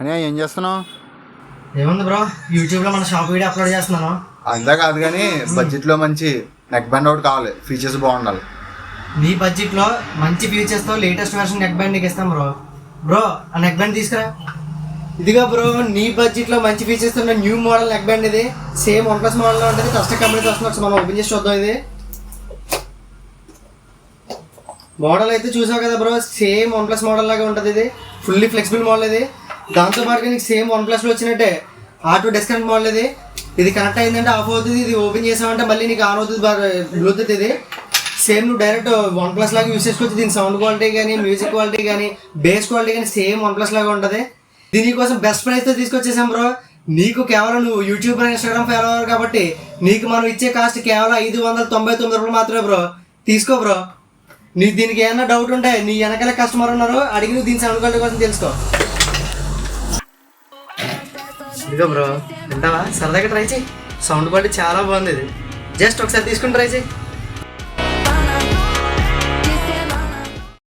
అని ఏం చేస్తున్నావు? ఏముంది బ్రో, యూట్యూబ్లో మన షాప్ వీడియో అప్లోడ్ చేస్తున్నాను. అంతా కాదు కానీ బడ్జెట్లో మంచి నెక్ బ్యాండ్ ఒకటి కావాలి, ఫీచర్స్ బాగుండాలి. నీ బడ్జెట్లో మంచి ఫీచర్స్తో లేటెస్ట్ వెర్షన్ నెక్ బ్యాండ్ నీకు ఇస్తాం బ్రో. బ్రో ఆ నెక్ బ్యాండ్ తీసుకురా. ఇదిగా బ్రో, నీ బడ్జెట్లో మంచి ఫీచర్స్ ఉన్న న్యూ మోడల్ నెక్ బ్యాండ్ ఇది. సేమ్ OnePlus మోడల్లో ఉంటుంది, కస్టమ్ కంపెనీతో వస్తుంది. మనం ఓపెన్ చేసి చూద్దాం. ఇది మోడల్ అయితే చూసావు కదా బ్రో, సేమ్ OnePlus మోడల్ లాగా ఉంటుంది. ఇది ఫుల్లీ ఫ్లెక్సిబుల్ మోడల్. ఇది దాంతోపాటుగా నీకు సేమ్ OnePlusలో వచ్చినట్టే ఆటో డిస్కనెక్ట్ మోడల్. ఇది కనెక్ట్ అయిందంటే ఆఫ్ అవుతుంది, ఇది ఓపెన్ చేసామంటే మళ్ళీ నీకు ఆన్ అవుతుంది బ్లూటూత్. ఇది సేమ్ నువ్వు డైరెక్ట్ OnePlus లాగా యూస్ చేసుకోవచ్చు. దీని సౌండ్ క్వాలిటీ కానీ, మ్యూజిక్ క్వాలిటీ కానీ, బేస్ క్వాలిటీ కానీ సేమ్ OnePlus లాగా ఉంటుంది. దీనికోసం బెస్ట్ ప్రైస్తో తీసుకొచ్చేసాం బ్రో. నీకు కేవలం నువ్వు యూట్యూబ్ ఇన్స్టాగ్రామ్ ఫాలోవర్ కాబట్టి నీకు మనం ఇచ్చే కాస్ట్ కేవలం 599 రూపాయలు మాత్రమే బ్రో. తీసుకో బ్రో. నీకు దీనికి ఏమైనా డౌట్ ఉంటే నీ వెనకాల కస్టమర్ ఉన్నారు, అడిగి నువ్వు దీని సౌండ్ క్వాలిటీ కోసం తెలుసుకో. ఇదిగో బ్రో, వింటావా? సరదాగా ట్రై చేయి. సౌండ్ క్వాలిటీ చాలా బాగుంది. ఇది జస్ట్ ఒకసారి తీసుకుని ట్రై చేయి.